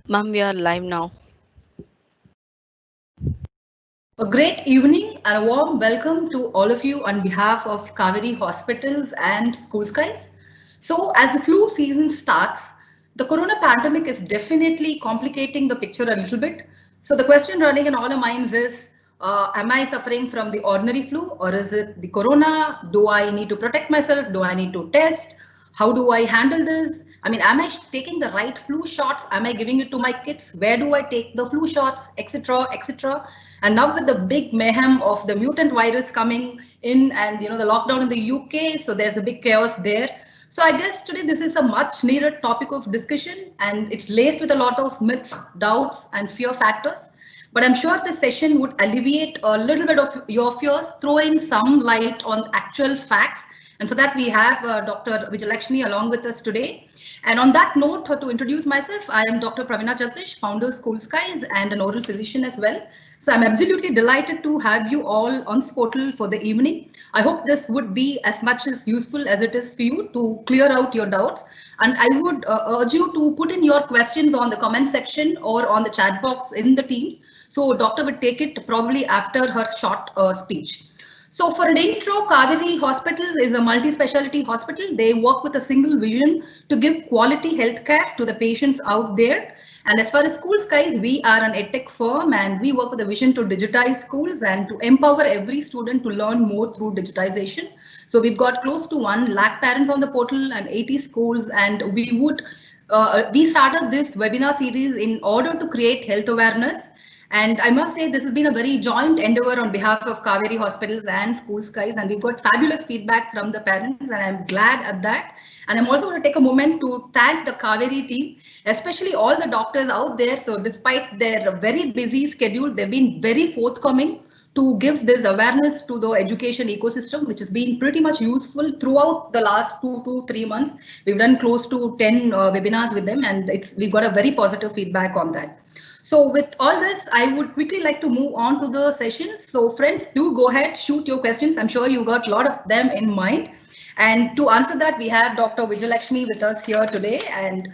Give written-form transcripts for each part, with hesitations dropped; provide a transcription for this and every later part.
Ma'am, we are live now. A great evening and a warm welcome to all of you on behalf of Kaveri Hospitals and School Skies. So, as the flu season starts, the corona pandemic is definitely complicating the picture a little bit. So, the question running in all our minds is am I suffering from the ordinary flu or is it the corona? Do I need to protect myself? Do I need to test? How do I handle this? I mean, am I taking the right flu shots? Am I giving it to my kids? Where do I take the flu shots, etc., etc.? And now with the big mayhem of the mutant virus coming in, and the lockdown in the UK, so there's a big chaos there. So I guess today this is a much needed topic of discussion, and it's laced with a lot of myths, doubts, and fear factors. But I'm sure this session would alleviate a little bit of your fears, throw in some light on actual facts. And for that, we have Dr. Vijayalakshmi along with us today. And on that note, to introduce myself, I am Dr. Praveena Jagdish, founder of School Skies and an oral physician as well. So I'm absolutely delighted to have you all on this portal for the evening. I hope this would be as much as useful as it is for you to clear out your doubts. And I would urge you to put in your questions on the comment section or on the chat box in the Teams. So doctor would take it probably after her short speech. So for an intro, Kaveri Hospitals is a multi-specialty hospital. They work with a single vision to give quality healthcare to the patients out there. And as far as School Skies, we are an edtech firm and we work with a vision to digitize schools and to empower every student to learn more through digitization. So we've got close to 1 lakh parents on the portal and 80 schools, and we started this webinar series in order to create health awareness. And I must say this has been a very joint endeavor on behalf of Kaveri Hospitals and School Skies, and we've got fabulous feedback from the parents, and I'm glad at that. And I'm also going to take a moment to thank the Kaveri team, especially all the doctors out there. So despite their very busy schedule, they've been very forthcoming to give this awareness to the education ecosystem, which has been pretty much useful throughout the last 2 to 3 months. We've done close to 10 webinars with them, and we've got a very positive feedback on that. So with all this, I would quickly like to move on to the session. So friends, do go ahead, shoot your questions. I'm sure you got a lot of them in mind. And to answer that, we have Dr. Vijayalakshmi with us here today. And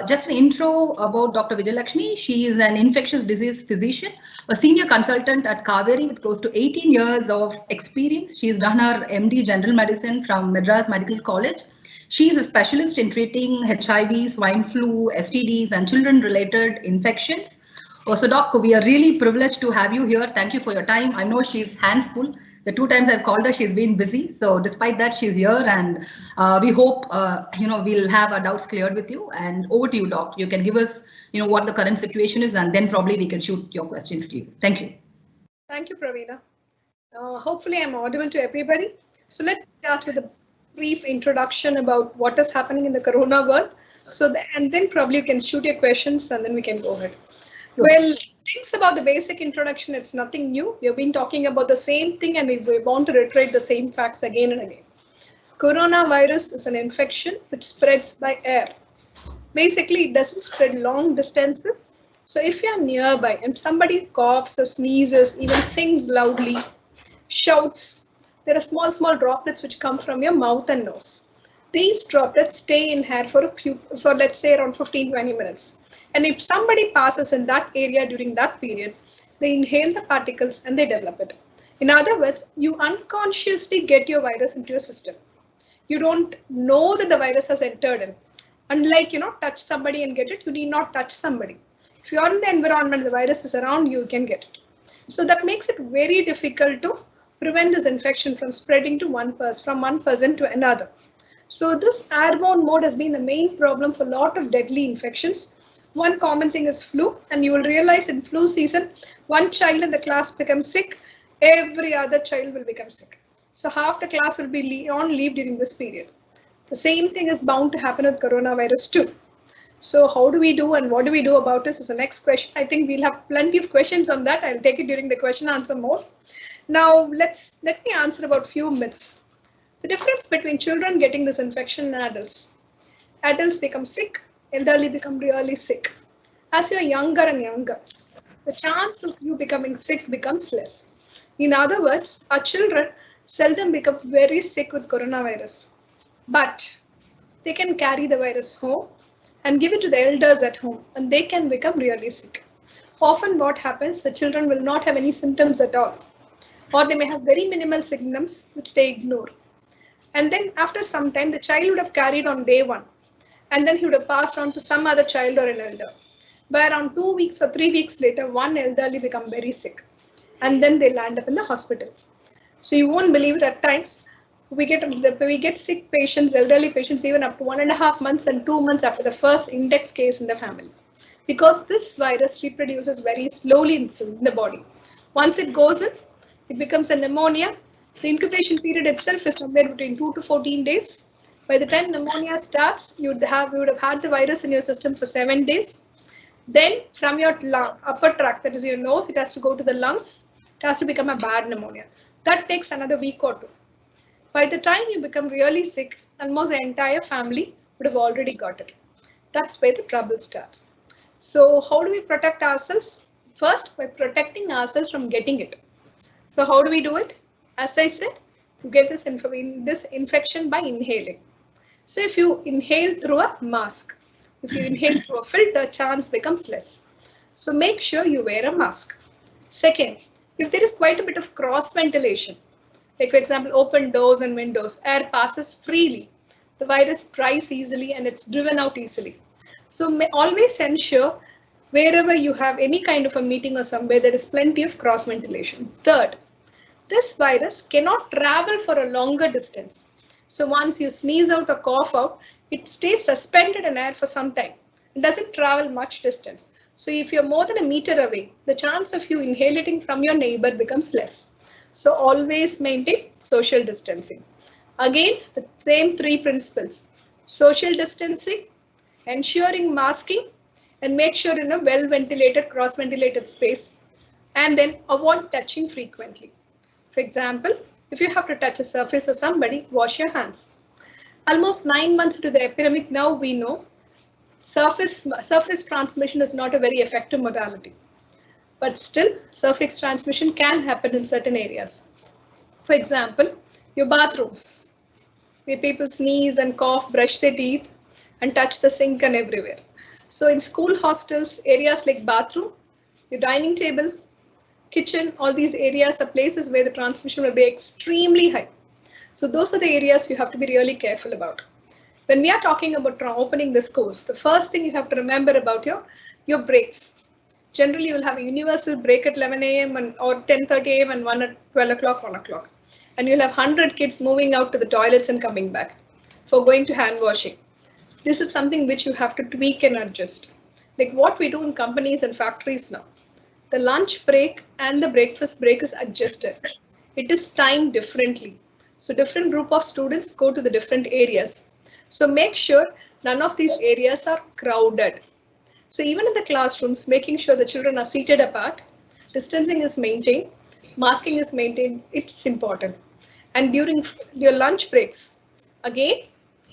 just an intro about Dr. Vijayalakshmi. She is an infectious disease physician, a senior consultant at Kaveri with close to 18 years of experience. She's done her MD General Medicine from Madras Medical College. She is a specialist in treating HIV, swine flu, STDs, and children-related infections. So, Doc, we are really privileged to have you here. Thank you for your time. I know she's hands full. The 2 times I've called her, she's been busy. So, despite that, she's here, and we hope we'll have our doubts cleared with you. And over to you, Doc. You can give us what the current situation is, and then probably we can shoot your questions to you. Thank you. Thank you, Praveena. Hopefully, I'm audible to everybody. So let's start with a brief introduction about what is happening in the corona world. And then probably you can shoot your questions and then we can go ahead. Sure. Well, things about the basic introduction, it's nothing new. We have been talking about the same thing and we want to reiterate the same facts again and again. Coronavirus is an infection which spreads by air. Basically, it doesn't spread long distances. So if you're nearby and somebody coughs or sneezes, even sings loudly, shouts, there are small droplets which come from your mouth and nose. These droplets stay in air for let's say around 15-20 minutes. And if somebody passes in that area during that period, they inhale the particles and they develop it. In other words, you unconsciously get your virus into your system. You don't know that the virus has entered in. Unlike, touch somebody and get it, you need not touch somebody. If you're in the environment, the virus is around you, you can get it. So that makes it very difficult to prevent this infection from spreading to from one person to another. So this airborne mode has been the main problem for a lot of deadly infections. One common thing is flu, and you will realize in flu season, one child in the class becomes sick, every other child will become sick. So half the class will be on leave during this period. The same thing is bound to happen with coronavirus too. So how do we do and what do we do about this is the next question. I think we'll have plenty of questions on that. I'll take it during the question answer mode. Now let me answer about few myths. The difference between children getting this infection and adults. Adults become sick, elderly become really sick. As you are younger and younger, the chance of you becoming sick becomes less. In other words, our children seldom become very sick with coronavirus, but they can carry the virus home and give it to the elders at home, and they can become really sick. Often what happens, the children will not have any symptoms at all, or they may have very minimal symptoms which they ignore. And then after some time, the child would have carried on day one, and then he would have passed on to some other child or an elder. By around 2 weeks or 3 weeks later, one elderly become very sick, and then they land up in the hospital. So you won't believe it, at times we get sick patients, elderly patients, even up to 1.5 months and 2 months after the first index case in the family, because this virus reproduces very slowly in the body. Once it goes in, it becomes a pneumonia. The incubation period itself is somewhere between 2 to 14 days. By the time pneumonia starts, you would have had the virus in your system for 7 days. Then from your upper tract, that is your nose, it has to go to the lungs. It has to become a bad pneumonia. That takes another week or two. By the time you become really sick, almost the entire family would have already got it. That's where the trouble starts. So how do we protect ourselves? First, by protecting ourselves from getting it. So how do we do it? As I said, you get this infection by inhaling. So if you inhale through a mask, if you inhale through a filter, chance becomes less. So make sure you wear a mask. Second, if there is quite a bit of cross ventilation, like for example, open doors and windows, air passes freely, the virus dries easily and it's driven out easily. So always ensure wherever you have any kind of a meeting or somewhere, there is plenty of cross ventilation. Third, this virus cannot travel for a longer distance. So once you sneeze out or cough out, it stays suspended in air for some time. It doesn't travel much distance. So if you're more than a meter away, the chance of you inhaling from your neighbor becomes less. So always maintain social distancing. Again, the same 3 principles: social distancing, ensuring masking, and make sure in a well ventilated, cross ventilated space, and then avoid touching frequently. For example, if you have to touch a surface of somebody, wash your hands. Almost 9 months into the epidemic, now we know surface transmission is not a very effective modality. But still, surface transmission can happen in certain areas. For example, your bathrooms, where people sneeze and cough, brush their teeth, and touch the sink and everywhere. So in school hostels, areas like bathroom, your dining table, kitchen, all these areas are places where the transmission will be extremely high. So those are the areas you have to be really careful about. When we are talking about opening the schools, the first thing you have to remember about your breaks. Generally, you will have a universal break at 11 a.m. or 10:30 a.m. and 1 at 12 o'clock, 1 o'clock. And you'll have 100 kids moving out to the toilets and coming back for going to hand washing. This is something which you have to tweak and adjust. Like what we do in companies and factories now. The lunch break and the breakfast break is adjusted. It is timed differently. So different group of students go to the different areas. So make sure none of these areas are crowded. So even in the classrooms, making sure the children are seated apart, distancing is maintained, masking is maintained, it's important. And during your lunch breaks, again,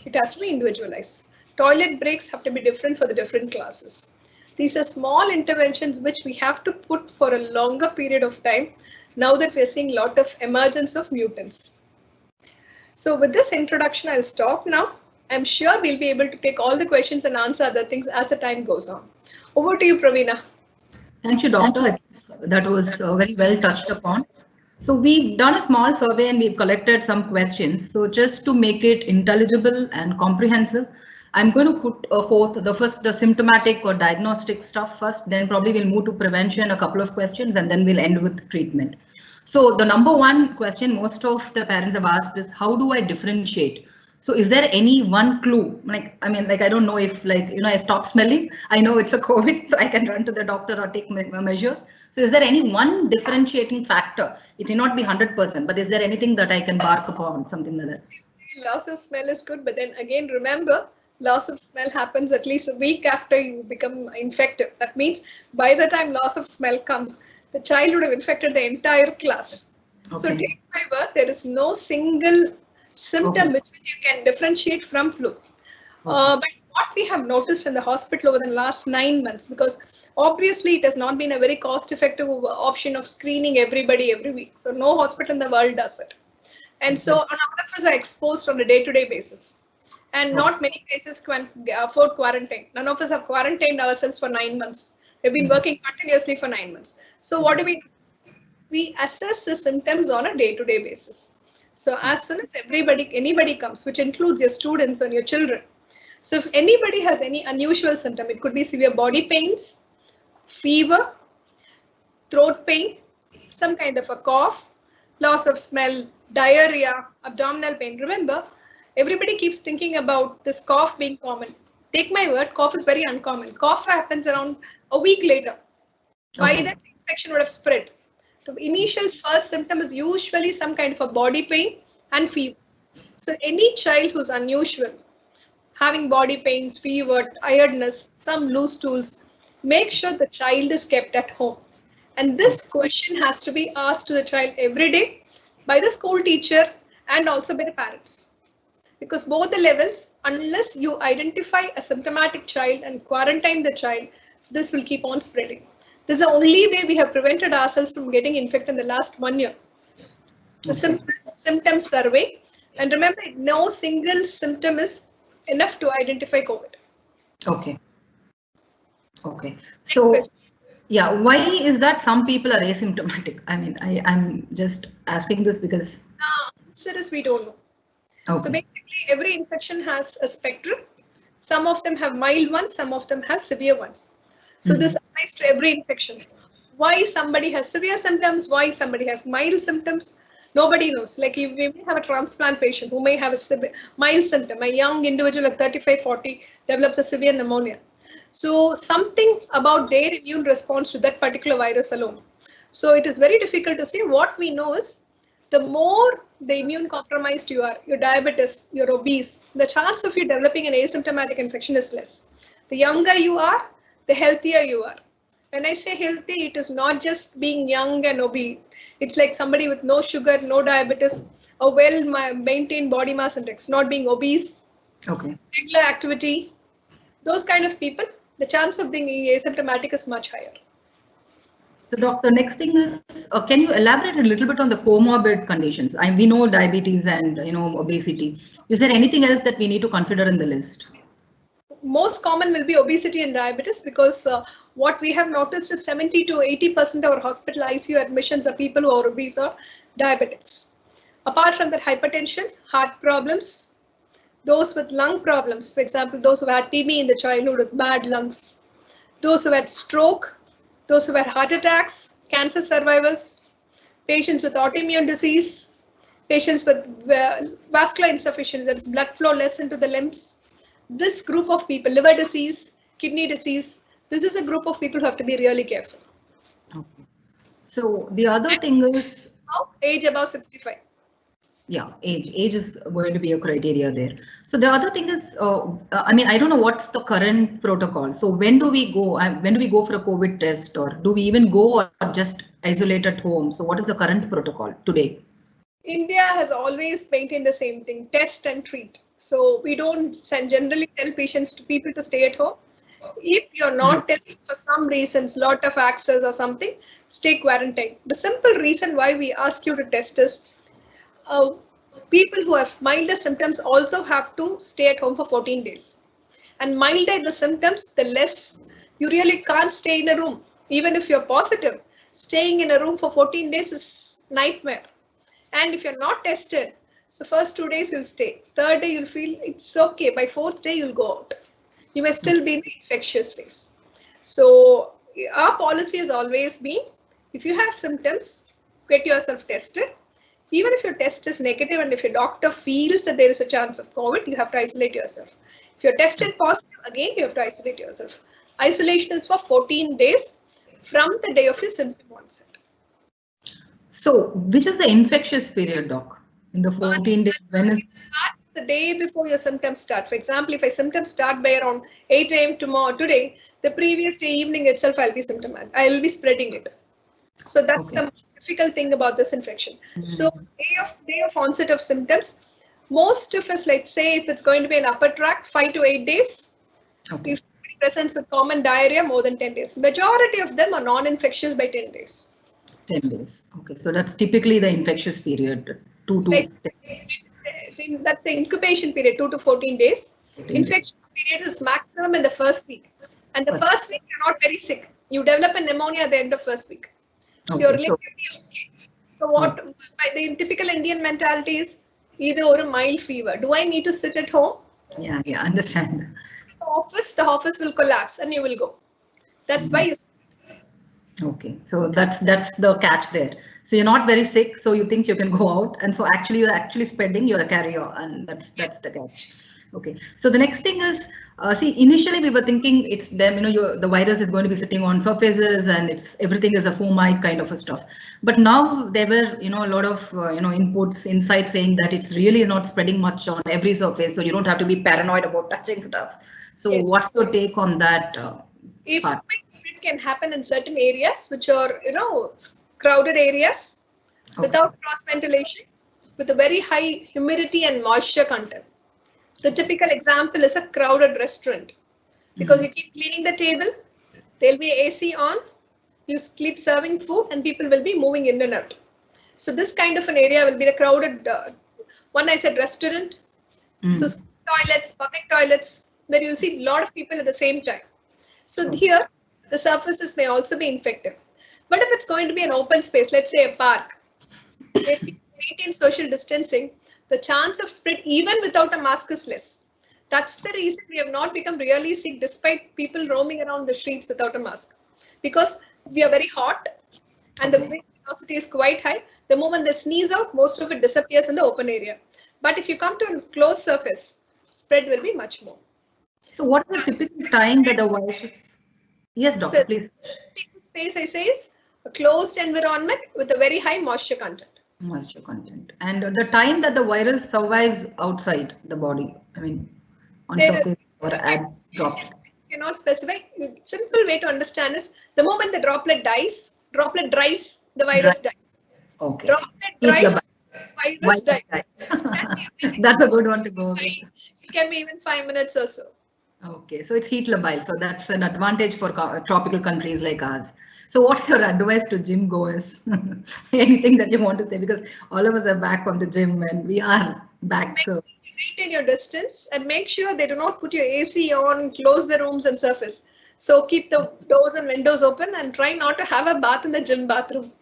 it has to be individualized. Toilet breaks have to be different for the different classes. These are small interventions which we have to put for a longer period of time now that we're seeing a lot of emergence of mutants. So with this introduction, I'll stop now. I'm sure we'll be able to take all the questions and answer other things as the time goes on. Over to you, Praveena. Thank you, Doctor. That was very well touched upon. So we've done a small survey and we've collected some questions. So just to make it intelligible and comprehensive, I'm going to put forth the symptomatic or diagnostic stuff first, then probably we'll move to prevention, a couple of questions, and then we'll end with treatment. So the number one question most of the parents have asked is, how do I differentiate? So is there any one clue? I don't know if I stop smelling, I know it's a COVID, so I can run to the doctor or take measures. So is there any one differentiating factor? It may not be 100%, but is there anything that I can bark upon, something like that? Loss of smell is good, but then again, remember, loss of smell happens at least a week after you become infected. That means by the time loss of smell comes, the child would have infected the entire class. Okay. So take my word, there is no single symptom which you can differentiate from flu. But what we have noticed in the hospital over the last 9 months, because obviously it has not been a very cost-effective option of screening everybody every week. So no hospital in the world does it. And so a lot of us are exposed on a day-to-day basis. and not many places can afford quarantine. None of us have quarantined ourselves for 9 months. We've been working continuously for 9 months. So what do? We assess the symptoms on a day-to-day basis. So as soon as anybody comes, which includes your students and your children. So if anybody has any unusual symptom, it could be severe body pains, fever, throat pain, some kind of a cough, loss of smell, diarrhea, abdominal pain. Remember, everybody keeps thinking about this cough being common. Take my word, cough is very uncommon. Cough happens around a week later. By then, the infection would have spread. The initial first symptom is usually some kind of a body pain and fever. So any child who's unusual, having body pains, fever, tiredness, some loose stools, make sure the child is kept at home. And this question has to be asked to the child every day by the school teacher and also by the parents. Because both the levels, unless you identify a symptomatic child and quarantine the child, this will keep on spreading. This is the only way we have prevented ourselves from getting infected in the last 1 year. The symptom survey, and remember, no single symptom is enough to identify COVID. Okay. Okay. So, yeah, why is that some people are asymptomatic? I mean, I'm just asking this because. The answer is we don't know. Okay. So basically, every infection has a spectrum. Some of them have mild ones, some of them have severe ones. So this applies to every infection. Why somebody has severe symptoms, why somebody has mild symptoms, nobody knows. Like we may have a transplant patient who may have a mild symptom, a young individual at 35, 40 develops a severe pneumonia. So something about their immune response to that particular virus alone. So it is very difficult to say. What we know is the more the immune compromised you are, you're diabetes, you're obese, the chance of you developing an asymptomatic infection is less. The younger you are, the healthier you are. When I say healthy, it is not just being young and obese. It's like somebody with no sugar, no diabetes, a well-maintained body mass index, not being obese, regular activity. Those kind of people, the chance of being asymptomatic is much higher. So, doctor, next thing is, can you elaborate a little bit on the comorbid conditions? We know diabetes and obesity. Is there anything else that we need to consider in the list? Most common will be obesity and diabetes, because what we have noticed is 70 to 80% of our hospital ICU admissions are people who are obese or diabetics. Apart from that, hypertension, heart problems, those with lung problems, for example, those who had TB in the childhood with bad lungs, those who had stroke, those who had heart attacks, cancer survivors, patients with autoimmune disease, patients with vascular insufficiency, that is blood flow less into the limbs. This group of people, liver disease, kidney disease, this is a group of people who have to be really careful. Okay. So the other thing is age above 65. Yeah, age is going to be a criteria there. So the other thing is, I mean, I don't know what's the current protocol. So when do we go? When do we go for a COVID test, or do we even go or just isolate at home? So what is the current protocol today? India has always maintained the same thing: test and treat. So we don't generally tell people to stay at home. If you're not testing for some reasons, lot of access or something, stay quarantined. The simple reason why we ask you to test is people who have milder symptoms also have to stay at home for 14 days. And milder the symptoms, the less you really can't stay in a room. Even if you're positive, staying in a room for 14 days is nightmare. And if you're not tested, so first 2 days you'll stay. Third day you'll feel it's okay. By fourth day you'll go out. You may still be in the infectious phase. So our policy has always been, if you have symptoms, get yourself tested. Even if your test is negative and if your doctor feels that there is a chance of COVID, you have to isolate yourself. If you're tested positive, again, you have to isolate yourself. Isolation is for 14 days from the day of your symptom onset. So which is the infectious period, doc? In the 14 days, when is? That's the day before your symptoms start. For example, if my symptoms start by around 8 a.m. today, the previous day evening itself, I'll be symptomatic. I will be spreading it. So that's the most difficult thing about this infection. So day of onset of symptoms, most of us, let's say if it's going to be an upper tract, 5 to 8 days. If presents with common diarrhea, more than 10 days. Majority of them are non-infectious by 10 days. 10 days. Okay, so that's typically the infectious period. that's the incubation period, 2 to 14 days. Infectious period is maximum in the first week. And the first week you're not very sick. You develop a pneumonia at the end of first week. So you're relatively okay. So what by the typical Indian mentality is either or a mild fever. Do I need to sit at home? Yeah, understand. The office will collapse and you will go. That's why you. Okay, so that's the catch there. So you're not very sick, so you think you can go out, and so actually you're actually spreading, you're a carrier, and that's the catch. Okay, so the next thing is, see, initially we were thinking it's them, the virus is going to be sitting on surfaces and everything is a fomite kind of a stuff. But now there were, a lot of, inputs, insights saying that it's really not spreading much on every surface. So you don't have to be paranoid about touching stuff. So what's your take on that? If it can happen in certain areas, which are, crowded areas without cross ventilation, with a very high humidity and moisture content. The typical example is a crowded restaurant because you keep cleaning the table, there'll be AC on, you keep serving food and people will be moving in and out. So this kind of an area will be the crowded one. I said restaurant, so toilets, public toilets, where you'll see a lot of people at the same time. So here the surfaces may also be infected. But if it's going to be an open space, let's say a park, where people maintain social distancing, the chance of spread even without a mask is less. That's the reason we have not become really sick despite people roaming around the streets without a mask. Because we are very hot and the velocity is quite high. The moment they sneeze out, most of it disappears in the open area. But if you come to a closed surface, spread will be much more. So what is the typical time that the virus? Yes, doctor, so please. Space, I say, is a closed environment with a very high moisture content. Moisture content. And the time that the virus survives outside the body, I mean, on surface or at drops. You cannot specify. Simple way to understand is the moment the droplet dries, the virus dies. Okay. Droplet dries, virus dies. That's a good one to go with. It can be even 5 minutes or so. Okay, so it's heat labile. So that's an advantage for tropical countries like ours. So what's your advice to gym goers? Anything that you want to say? Because all of us are back on the gym and we are back. So maintain your distance and make sure they do not put your AC on, close the rooms and surface. So keep the doors and windows open and try not to have a bath in the gym bathroom.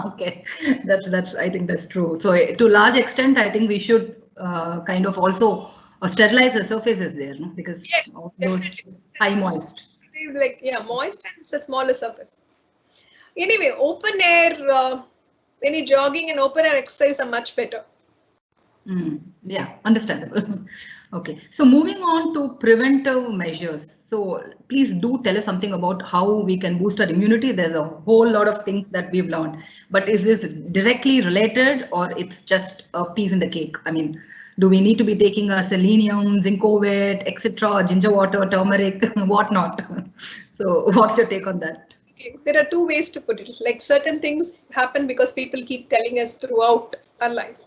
Okay, that's I think that's true. So to a large extent, I think we should kind of also sterilize the surfaces there, no? Because of those high moist. Like moist and it's a smaller surface. Anyway, open air, any jogging and open air exercise are much better. Yeah, understandable. Okay, so moving on to preventive measures. So please do tell us something about how we can boost our immunity. There's a whole lot of things that we've learned, but is this directly related or it's just a piece in the cake? I mean, do we need to be taking our selenium, zinc-ovate, etc., ginger water, turmeric, whatnot? So what's your take on that? Okay. There are two ways to put it. Like certain things happen because people keep telling us throughout our life.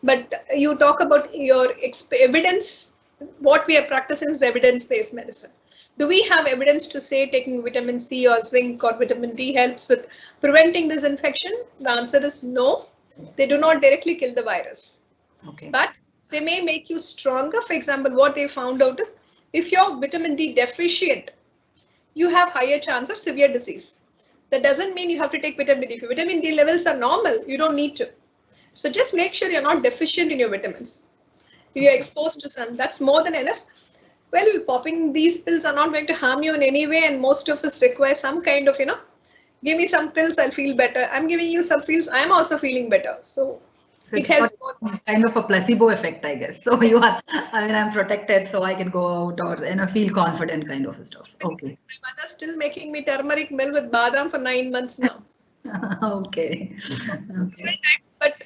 But you talk about your evidence. What we are practicing is evidence-based medicine. Do we have evidence to say taking vitamin C or zinc or vitamin D helps with preventing this infection? The answer is no. They do not directly kill the virus. Okay. But they may make you stronger. For example, what they found out is if you're vitamin D deficient, you have higher chance of severe disease. That doesn't mean you have to take vitamin D. If your vitamin D levels are normal, you don't need to. So just make sure you're not deficient in your vitamins. If you're exposed to sun, that's more than enough. Well, popping these pills are not going to harm you in any way, and most of us require some kind of, give me some pills, I'll feel better. I'm giving you some pills, I'm also feeling better. So it helps both. Kind of a placebo effect, I guess. So you are, I'm protected, so I can go out or feel confident kind of stuff. Okay. My mother's still making me turmeric milk with badam for 9 months now. Okay. But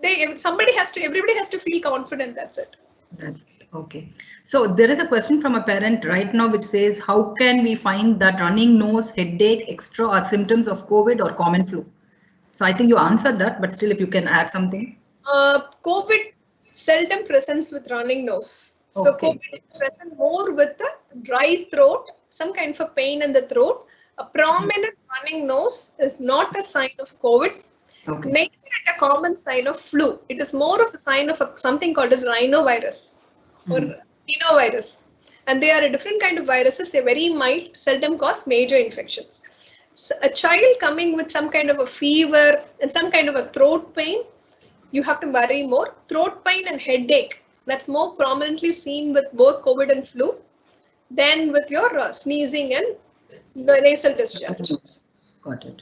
everybody has to feel confident. That's it. That's it. Okay. So there is a question from a parent right now which says, how can we find that running nose, headache, extra are symptoms of COVID or common flu? So I think you answered that, but still if you can add something. COVID seldom presents with running nose. So COVID is present more with the dry throat, some kind of a pain in the throat. A prominent running nose is not a sign of COVID. Okay. Next, a common sign of flu. It is more of a sign of something called as rhinovirus or rhinovirus. And they are a different kind of viruses. They're very mild, seldom cause major infections. So a child coming with some kind of a fever and some kind of a throat pain, you have to worry more. Throat pain and headache, that's more prominently seen with both COVID and flu than with your sneezing and nasal discharge. Got it.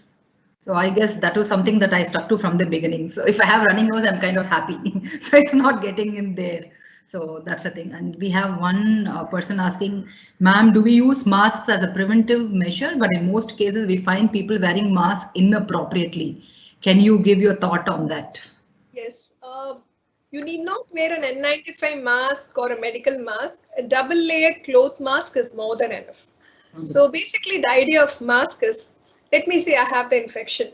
So I guess that was something that I stuck to from the beginning. So if I have running nose, I'm kind of happy. So it's not getting in there. So that's the thing. And we have one person asking, ma'am, do we use masks as a preventive measure? But in most cases, we find people wearing masks inappropriately. Can you give your thought on that? Yes. You need not wear an N95 mask or a medical mask. A double layered cloth mask is more than enough. So basically the idea of mask is, let me say I have the infection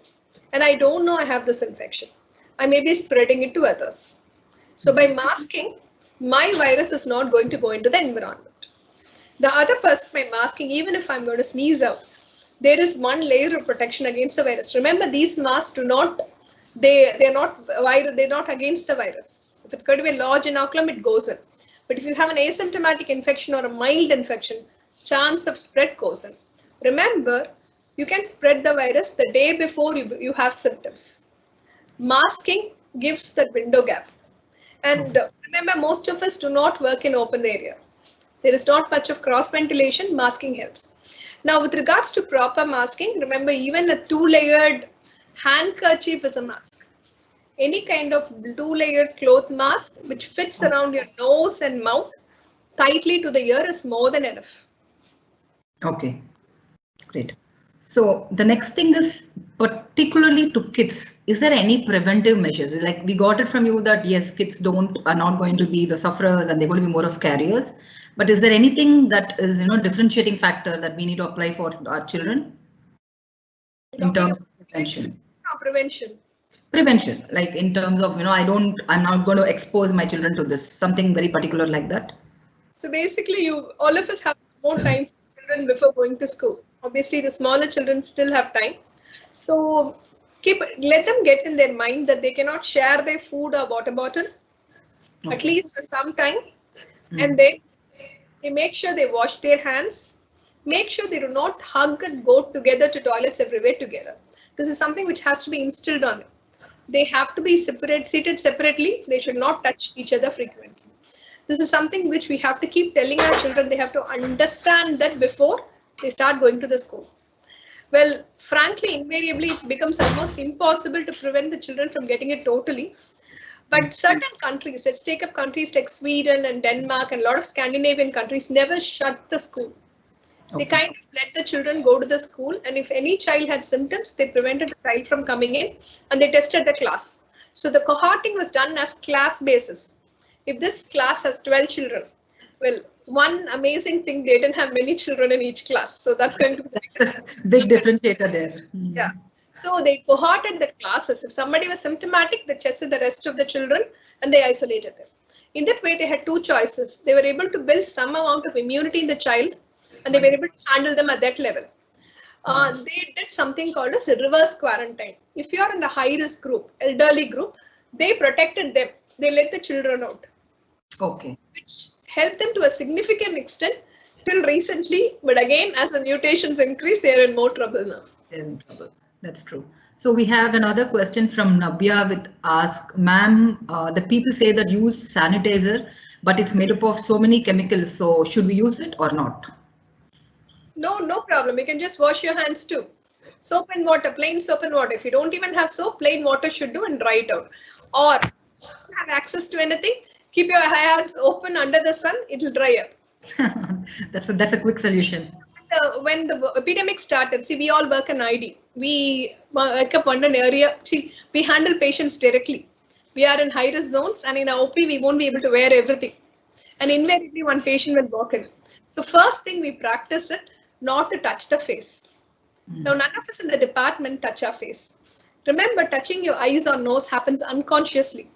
and I don't know I have this infection. I may be spreading it to others. So by masking, my virus is not going to go into the environment. The other person by masking, even if I'm going to sneeze out, there is one layer of protection against the virus. Remember, these masks do not, they're not against the virus. If it's going to be a large inoculum, it goes in. But if you have an asymptomatic infection or a mild infection, chance of spread goes in. Remember, you can spread the virus the day before you have symptoms. Masking gives that window gap. And remember, most of us do not work in open area. There is not much of cross ventilation. Masking helps. Now, with regards to proper masking, remember, even a two-layered handkerchief is a mask. Any kind of two-layered cloth mask which fits around your nose and mouth tightly to the ear is more than enough. Okay, great. So the next thing is particularly to kids. Is there any preventive measures? Like we got it from you that yes, kids are not going to be the sufferers and they're going to be more of carriers. But is there anything that is differentiating factor that we need to apply for our children in terms of prevention? No, prevention. Prevention, like in terms of I'm not going to expose my children to this, something very particular like that. So basically, all of us have more time for children before going to school. Obviously, the smaller children still have time. So let them get in their mind that they cannot share their food or water bottle, at least for some time. And they make sure they wash their hands. Make sure they do not hug and go together to toilets everywhere together. This is something which has to be instilled on them. They have to be seated separately. They should not touch each other frequently. This is something which we have to keep telling our children. They have to understand that before they start going to the school. Well, frankly, invariably, it becomes almost impossible to prevent the children from getting it totally. But certain countries, let's take up countries like Sweden and Denmark and a lot of Scandinavian countries, never shut the school. They kind of let the children go to the school, and if any child had symptoms, they prevented the child from coming in and they tested the class. So the cohorting was done as class basis. If this class has 12 children, well, one amazing thing, they didn't have many children in each class. So that's going to be the big differentiator there. Yeah. So they cohorted the classes. If somebody was symptomatic, they tested the rest of the children and they isolated them. In that way, they had two choices. They were able to build some amount of immunity in the child and they were able to handle them at that level. They did something called as a reverse quarantine. If you are in a high risk group, elderly group, they protected them. They let the children out. Okay. Which helped them to a significant extent till recently. But again, as the mutations increase, they are in more trouble now. They're in trouble. That's true. So we have another question from Nabia with ask, ma'am, the people say that use sanitizer, but it's made up of so many chemicals. So should we use it or not? No problem. You can just wash your hands too. Soap and water, plain soap and water. If you don't even have soap, plain water should do and dry it out. Or if you don't have access to anything, keep your hands open under the sun, it'll dry up. That's a quick solution. When the epidemic started, see, we all work in ID. We work up on an area. See, we handle patients directly. We are in high-risk zones, and in our OP, we won't be able to wear everything. And invariably, one patient will walk in. So first thing we practice it, not to touch the face. Now, none of us in the department touch our face. Remember, touching your eyes or nose happens unconsciously.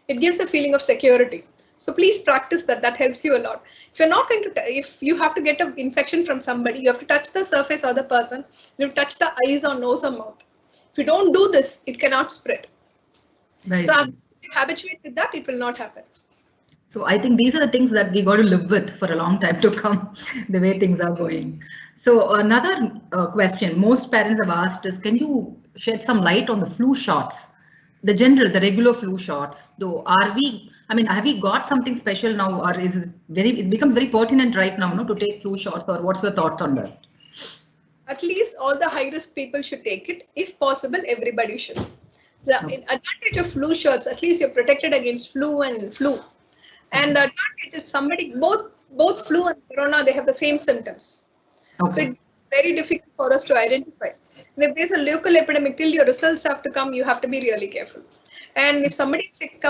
It gives a feeling of security. So please practice that. That helps you a lot. If you're not going to, if you have to get an infection from somebody, you have to touch the surface or the person. You have to touch the eyes or nose or mouth. If you don't do this, it cannot spread. Very So true. as you habituate with that, it will not happen. So I think these are the things that we got to live with for a long time to come, the way things are going. So another question most parents have asked is, can you shed some light on the flu shots, the regular flu shots? Though, are we? I mean, have we got something special now, or is it it becomes very pertinent right now, no, to take flu shots? Or what's your thought on that? At least all the high risk people should take it. If possible, everybody should. The advantage of flu shots, at least you're protected against flu and flu. And the advantage is somebody, both flu and corona, they have the same symptoms. Okay. So it's very difficult for us to identify. And if there's a local epidemic, till your results have to come, you have to be really careful. And if somebody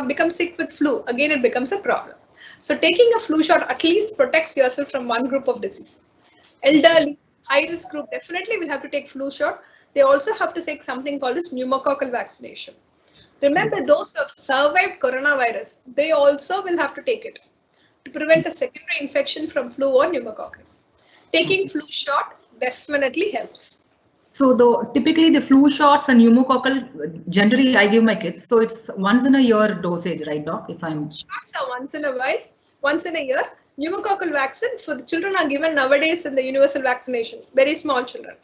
becomes sick with flu, again, it becomes a problem. So taking a flu shot at least protects yourself from one group of disease. Elderly, high risk group definitely will have to take flu shot. They also have to take something called as pneumococcal vaccination. Remember, those who have survived coronavirus, they also will have to take it to prevent a secondary infection from flu or pneumococcal. Taking flu shot definitely helps. So typically the flu shots and pneumococcal, generally I give my kids. So it's once in a year dosage, right, doc? If I'm shots are once in a while, once in a year. Pneumococcal vaccine for the children are given nowadays in the universal vaccination. Very small children.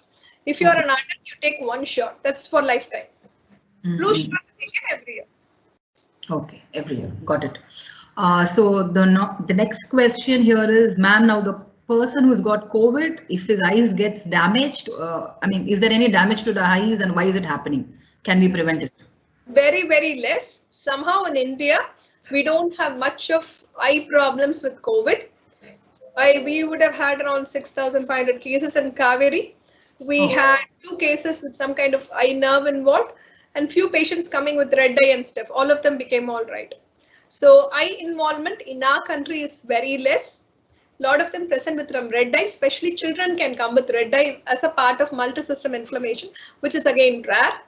If you are an adult, you take one shot. That's for lifetime. Flu shots are taken every year. Okay, every year. Got it. So the next question here is, ma'am, now the person who's got COVID, if his eyes gets damaged, I mean, is there any damage to the eyes and why is it happening? Can we prevent it? Very, very less. Somehow in India, we don't have much of eye problems with COVID. We would have had around 6,500 cases in Kaveri. We had 2 cases with some kind of eye nerve involved and few patients coming with red eye and stuff. All of them became all right. So eye involvement in our country is very less. A lot of them present with red eye, especially children can come with red eye as a part of multi-system inflammation, which is again rare.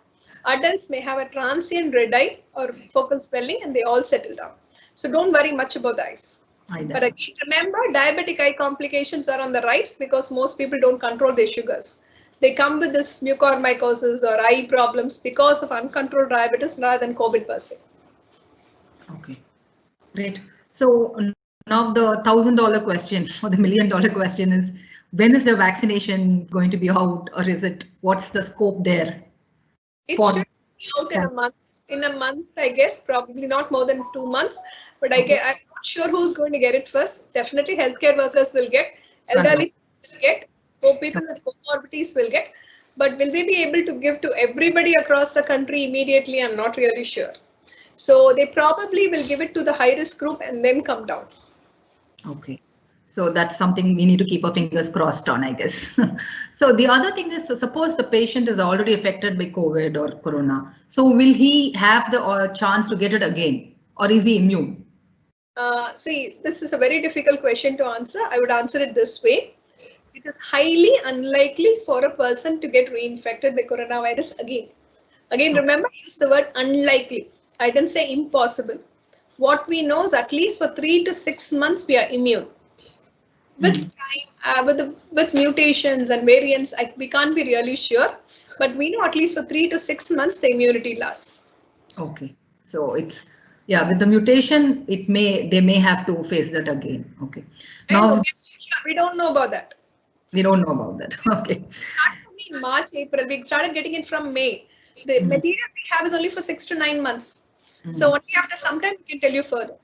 Adults may have a transient red eye or focal swelling and they all settle down. So don't worry much about the eyes. But again, remember, diabetic eye complications are on the rise because most people don't control their sugars. They come with this mucormycosis or eye problems because of uncontrolled diabetes rather than COVID per se. Okay, great. So now the $1,000 question or the $1 million question is, when is the vaccination going to be out, or is it, what's the scope there? It should be out in a month. In a month, I guess, probably not more than 2 months. But I'm not sure who's going to get it first. Definitely healthcare workers will get, elderly will get, people with comorbidities will get. But will we be able to give to everybody across the country immediately? I'm not really sure. So they probably will give it to the high risk group and then come down. Okay. So that's something we need to keep our fingers crossed on, I guess. So the other thing is, suppose the patient is already affected by COVID or corona. So will he have the chance to get it again, or is he immune? See, this is a very difficult question to answer. I would answer it this way. It is highly unlikely for a person to get reinfected by coronavirus again. Again, remember, I use the word unlikely. I didn't say impossible. What we know is at least for 3 to 6 months, we are immune. With time, with mutations and variants, we can't be really sure, but we know at least for 3 to 6 months, the immunity lasts. Okay, so it's, yeah, with the mutation, they may have to face that again. Okay. Now we don't know about that. We don't know about that. Okay. In March, April, we started getting it from May. The material we have is only for 6 to 9 months. So only after some time we can tell you further.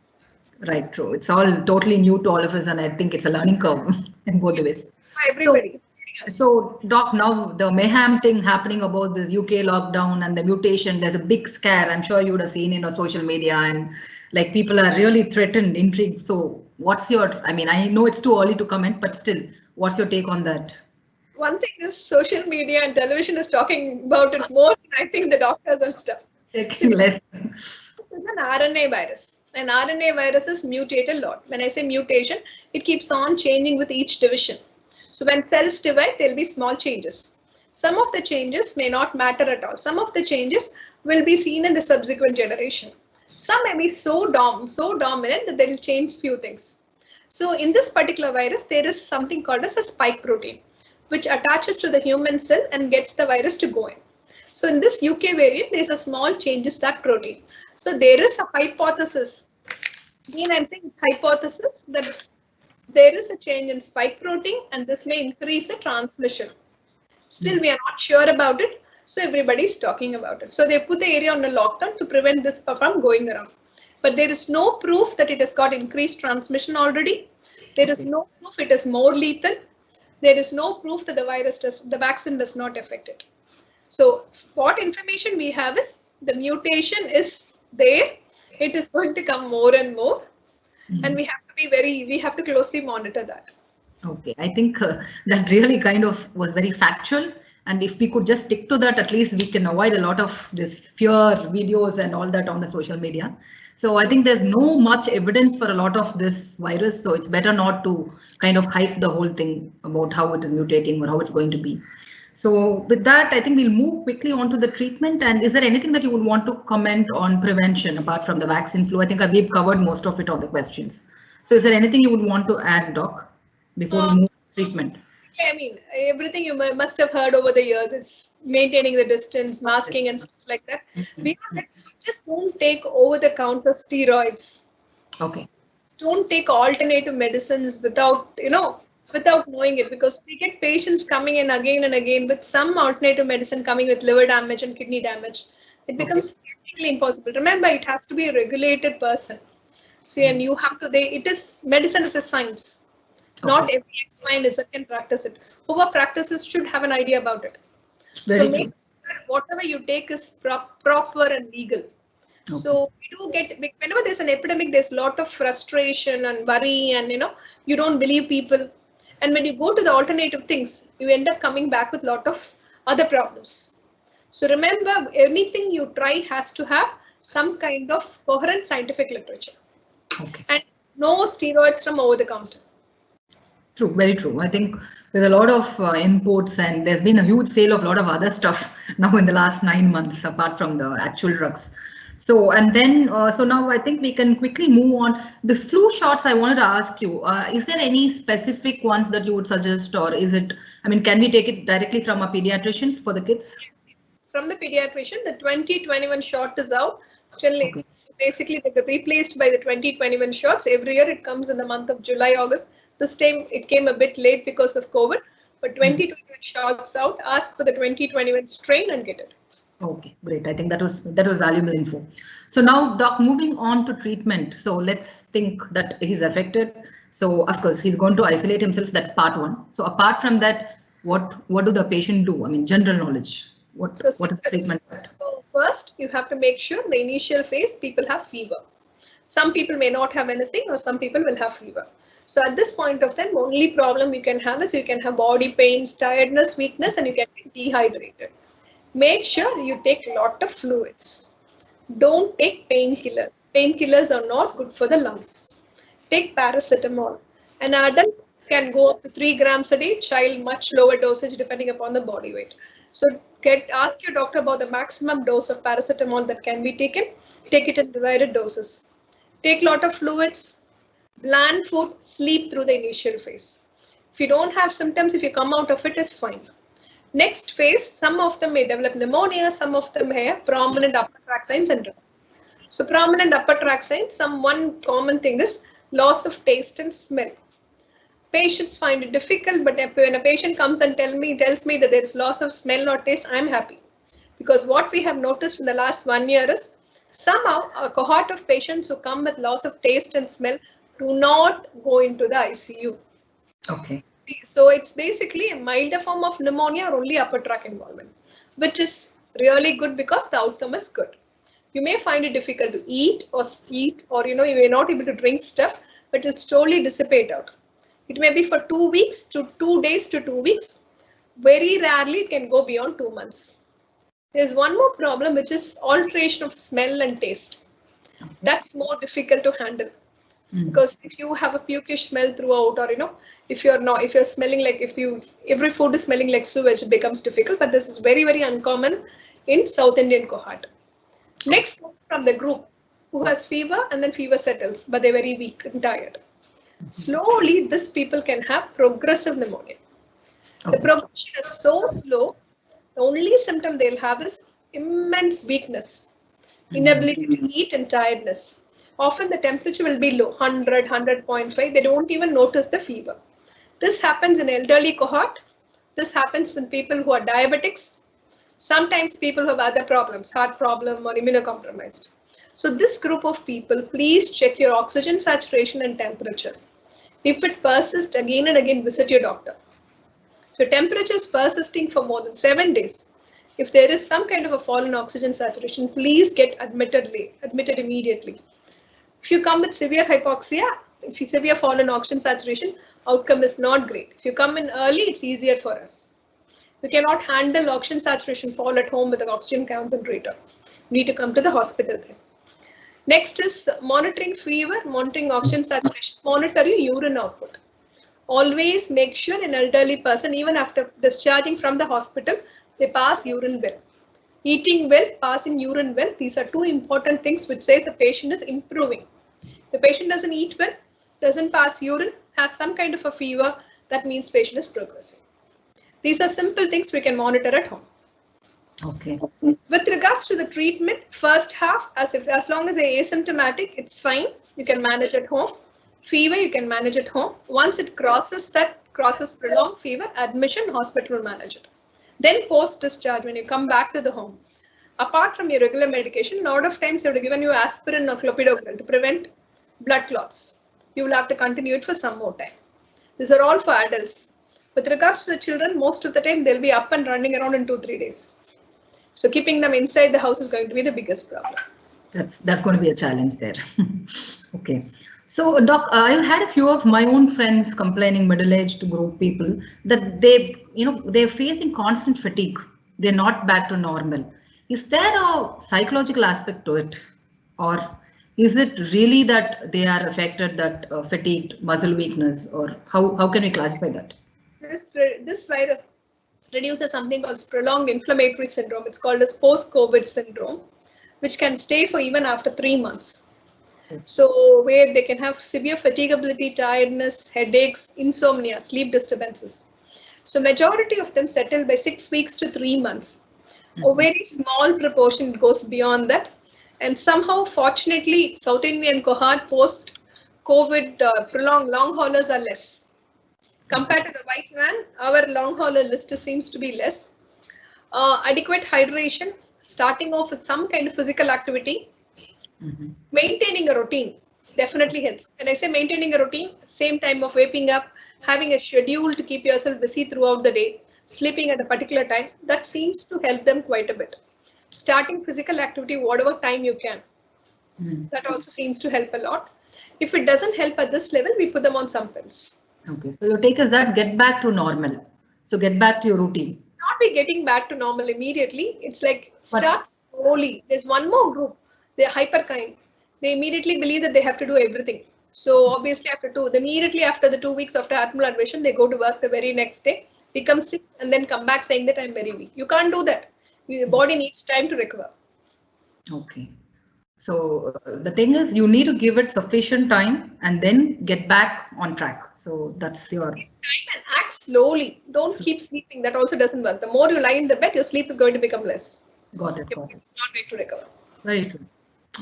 Right, true. It's all totally new to all of us, and I think it's a learning curve in both the ways. Everybody. So, Doc, now the mayhem thing happening about this UK lockdown and the mutation, there's a big scare. I'm sure you would have seen it on social media, and like people are really threatened, intrigued. So what's your, I mean, I know it's too early to comment, but still, what's your take on that? One thing is social media and television is talking about it more than I think the doctors and stuff. It's an RNA virus. An RNA viruses mutate a lot. When I say mutation, it keeps on changing with each division. So when cells divide, there'll be small changes. Some of the changes may not matter at all. Some of the changes will be seen in the subsequent generation. Some may be so dominant that they will change few things. So in this particular virus, there is something called as a spike protein, which attaches to the human cell and gets the virus to go in. So in this UK variant, there's a small changes that protein. So there is a hypothesis. Again, I'm saying it's hypothesis that there is a change in spike protein and this may increase the transmission. Still, we are not sure about it. So everybody is talking about it. So they put the area on a lockdown to prevent this from going around. But there is no proof that it has got increased transmission already. There is no proof it is more lethal. There is no proof that the vaccine does not affect it. So what information we have is the mutation is there. It is going to come more and more. And we have to closely monitor that. Okay, I think that really kind of was very factual. And if we could just stick to that, at least we can avoid a lot of this fear videos and all that on the social media. So I think there's no much evidence for a lot of this virus. So it's better not to kind of hype the whole thing about how it is mutating or how it's going to be. So with that, I think we'll move quickly on to the treatment. And is there anything that you would want to comment on prevention apart from the vaccine flu? I think we've covered most of it on the questions. So is there anything you would want to add, Doc, before we move to treatment? I mean, everything you must have heard over the years, it's maintaining the distance, masking and stuff like that. Just don't take over-the-counter steroids. Okay. Just don't take alternative medicines without knowing it, because we get patients coming in again and again with some alternative medicine coming with liver damage and kidney damage. It becomes practically impossible. Remember, it has to be a regulated person. See, and you have to, medicine is a science. Not every ex-minister can practice it. Whoever practices should have an idea about it. So make sure whatever you take is proper and legal. Okay. So we do get, whenever there's an epidemic, there's a lot of frustration and worry, and you don't believe people. And when you go to the alternative things, you end up coming back with a lot of other problems. So remember, anything you try has to have some kind of coherent scientific literature. Okay. And no steroids from over the counter. True, very true. I think with a lot of imports, and there's been a huge sale of a lot of other stuff now in the last 9 months, apart from the actual drugs. So, and then, so now I think we can quickly move on. The flu shots, I wanted to ask you, is there any specific ones that you would suggest, or is it, I mean, can we take it directly from our pediatricians for the kids? From the pediatrician, the 2021 shot is out. Okay. So basically, they get replaced by the 2021 shots. Every year it comes in the month of July, August. This time it came a bit late because of COVID, but 2021 shots out. Ask for the 2021 strain and get it. Okay, great. I think that was valuable info. So now, Doc, moving on to treatment. So let's think that he's affected. So of course he's going to isolate himself. That's part one. So apart from that, what do the patient do? I mean, general knowledge. What is the treatment? So first, you have to make sure the initial phase people have fever. Some people may not have anything, or some people will have fever. So at this point of time, only problem you can have is you can have body pains, tiredness, weakness, and you can be dehydrated. Make sure you take a lot of fluids. Don't take painkillers. Painkillers are not good for the lungs. Take paracetamol. An adult can go up to 3 grams a day, child much lower dosage depending upon the body weight. So ask your doctor about the maximum dose of paracetamol that can be taken. Take it in divided doses. Take a lot of fluids, bland food, sleep through the initial phase. If you don't have symptoms, if you come out of it, it's fine. Next phase, some of them may develop pneumonia, some of them may have prominent upper tract signs syndrome. So prominent upper tract signs, one common thing is loss of taste and smell. Patients find it difficult, but when a patient comes and tells me that there's loss of smell or taste, I'm happy. Because what we have noticed in the last 1 year is somehow a cohort of patients who come with loss of taste and smell do not go into the ICU. Okay. So it's basically a milder form of pneumonia or only upper tract involvement, which is really good because the outcome is good. You may find it difficult to eat, or you may not be able to drink stuff, but it'll slowly dissipate out. It may be for 2 weeks to 2 days to 2 weeks. Very rarely it can go beyond 2 months. There's one more problem, which is alteration of smell and taste. That's more difficult to handle. Because if you have a pukish smell throughout, or if you're smelling like, every food is smelling like sewage, it becomes difficult. But this is very, very uncommon in South Indian cohort. Next comes from the group who has fever and then fever settles, but they're very weak and tired. Slowly, these people can have progressive pneumonia. The progression is so slow The only symptom they'll have is immense weakness, inability to eat and tiredness. Often the temperature will be low, 100, 100.5. They don't even notice the fever. This happens in elderly cohort. This happens with people who are diabetics. Sometimes people who have other problems, heart problem or immunocompromised. So this group of people, please check your oxygen saturation and temperature. If it persists, again and again visit your doctor. If your temperature is persisting for more than 7 days, if there is some kind of a fall in oxygen saturation, please get admitted immediately. If you come with severe hypoxia, if you severe fall in oxygen saturation, outcome is not great. If you come in early, it's easier for us. We cannot handle oxygen saturation fall at home with an oxygen concentrator. You need to come to the hospital then. Next is monitoring fever, monitoring oxygen saturation, monitor your urine output. Always make sure an elderly person, even after discharging from the hospital, they pass urine well. Eating well, passing urine well, these are two important things which says a patient is improving. The patient doesn't eat well, doesn't pass urine, has some kind of a fever, that means patient is progressing. These are simple things we can monitor at home. Okay. With regards to the treatment, first half, as long as they're asymptomatic, it's fine. You can manage at home. Fever, you can manage at home. Once it crosses prolonged fever, admission, hospital will manage it. Then post-discharge, when you come back to the home, apart from your regular medication, a lot of times they would have given you aspirin or clopidogrel to prevent blood clots. You will have to continue it for some more time. These are all for adults. With regards to the children, most of the time they'll be up and running around in 2-3 days. So keeping them inside the house is going to be the biggest problem. That's going to be a challenge there. Okay. So, Doc, I've had a few of my own friends complaining, middle-aged group people, that they're facing constant fatigue. They're not back to normal. Is there a psychological aspect to it, or is it really that they are affected, that fatigued, muscle weakness, or how can we classify that? This virus produces something called prolonged inflammatory syndrome. It's called as post-COVID syndrome, which can stay for even after 3 months. So where they can have severe fatigability, tiredness, headaches, insomnia, sleep disturbances. So majority of them settle by 6 weeks to 3 months. A very small proportion goes beyond that. And somehow, fortunately, South Indian cohort post-COVID prolonged long haulers are less. Compared to the white man, our long hauler list seems to be less. Adequate hydration, starting off with some kind of physical activity, maintaining a routine definitely helps. When I say maintaining a routine, same time of waking up, having a schedule to keep yourself busy throughout the day, sleeping at a particular time, that seems to help them quite a bit. Starting physical activity, whatever time you can, that also seems to help a lot. If it doesn't help at this level, we put them on some pills. Okay, so your take is that get back to normal. So get back to your routine. Not be getting back to normal immediately. It's like start slowly. There's one more group. They're hyper kind. They immediately believe that they have to do everything. So obviously immediately after the 2 weeks after admiral admission, they go to work the very next day, become sick, and then come back saying that I'm very weak. You can't do that. Your body needs time to recover. Okay. So the thing is, you need to give it sufficient time and then get back on track. So that's your time and act slowly. Don't keep sleeping. That also doesn't work. The more you lie in the bed, your sleep is going to become less. Got it. It's not going to recover. Very true.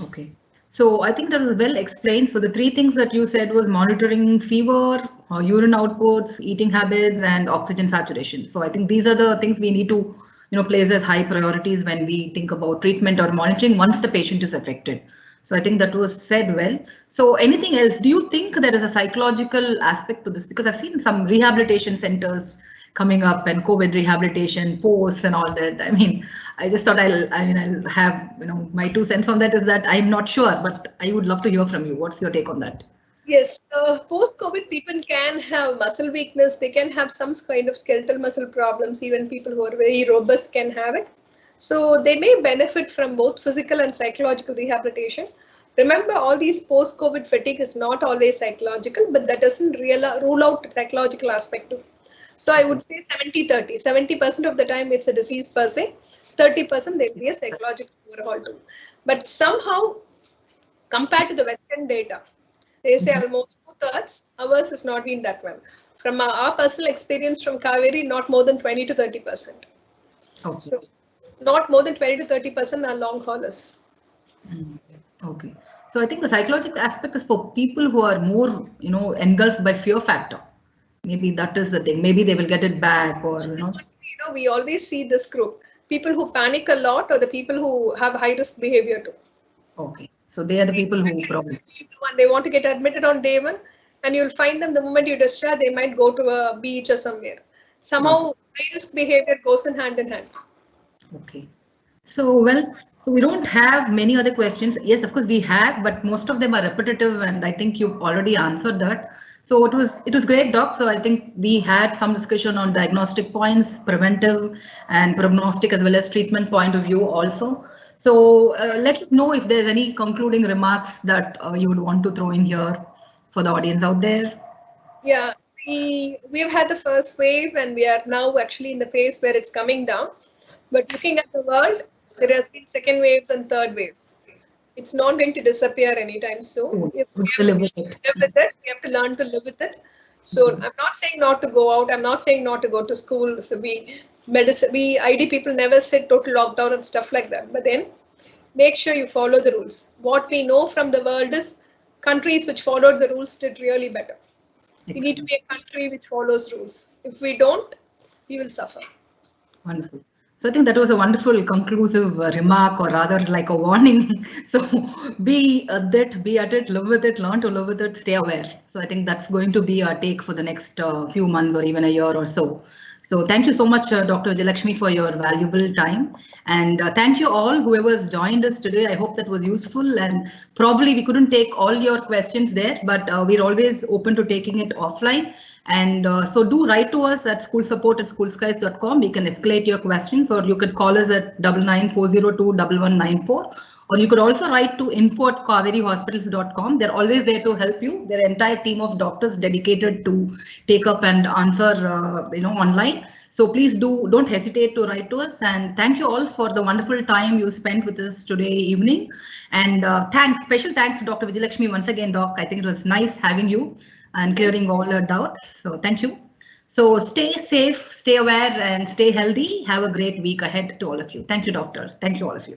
Okay. So I think that was well explained. So the 3 things that you said was monitoring fever, urine outputs, eating habits, and oxygen saturation. So I think these are the things we need to place as high priorities when we think about treatment or monitoring once the patient is affected. So I think that was said well. So anything else? Do you think there is a psychological aspect to this? Because I've seen some rehabilitation centers coming up and COVID rehabilitation posts and all that. I mean, I just thought I'll have my 2 cents on that. Is that I'm not sure, but I would love to hear from you. What's your take on that? Yes, post-COVID people can have muscle weakness. They can have some kind of skeletal muscle problems. Even people who are very robust can have it. So they may benefit from both physical and psychological rehabilitation. Remember, all these post-COVID fatigue is not always psychological, but that doesn't rule out the psychological aspect too. So I would say 70-30. 70% of the time it's a disease per se. 30% there will be a psychological overhaul too. But somehow, compared to the Western data, they say almost 2/3. Ours has not been that well. From our personal experience from Kaveri, not more than 20 to 30%. Okay. So not more than 20 to 30% are long haulers. Okay. So I think the psychological aspect is for people who are more, engulfed by fear factor. Maybe that is the thing. Maybe they will get it back, or We always see this group, people who panic a lot or the people who have high risk behavior too. Okay. So they are the people who probably. They want to get admitted on day one, and you'll find them the moment you discharge, they might go to a beach or somewhere. Somehow, high risk behavior goes in hand in hand. Okay. So, so we don't have many other questions. Yes, of course we have, but most of them are repetitive, and I think you've already answered that. So it was great, Doc. So I think we had some discussion on diagnostic points, preventive and prognostic, as well as treatment point of view also. So let us know if there's any concluding remarks that you would want to throw in here for the audience out there. Yeah, we've had the first wave, and we are now actually in the phase where it's coming down. But looking at the world, there has been second waves and third waves. It's not going to disappear anytime soon. We have to live with it. We have to learn to live with it. So I'm not saying not to go out. I'm not saying not to go to school. So we ID people never said total lockdown and stuff like that. But then make sure you follow the rules. What we know from the world is countries which followed the rules did really better. Excellent. We need to be a country which follows rules. If we don't, we will suffer. Wonderful. So I think that was a wonderful conclusive remark, or rather like a warning. So be at it, live with it, learn to live with it, stay aware. So I think that's going to be our take for the next few months or even a year or so. So thank you so much, Dr. Vijayalakshmi, for your valuable time. And thank you all, whoever's joined us today. I hope that was useful, and probably we couldn't take all your questions there, but we're always open to taking it offline. And so do write to us at schoolsupport@schoolskies.com. We can escalate your questions, or you could call us at 99-402-1194. Or you could also write to info@kaverihospitals.com. They're always there to help you. Their entire team of doctors dedicated to take up and answer, online. So please don't hesitate to write to us. And thank you all for the wonderful time you spent with us today evening. And special thanks to Dr. Vijayalakshmi once again, Doc. I think it was nice having you and clearing all your doubts. So thank you. So stay safe, stay aware, and stay healthy. Have a great week ahead to all of you. Thank you, Doctor. Thank you, all of you.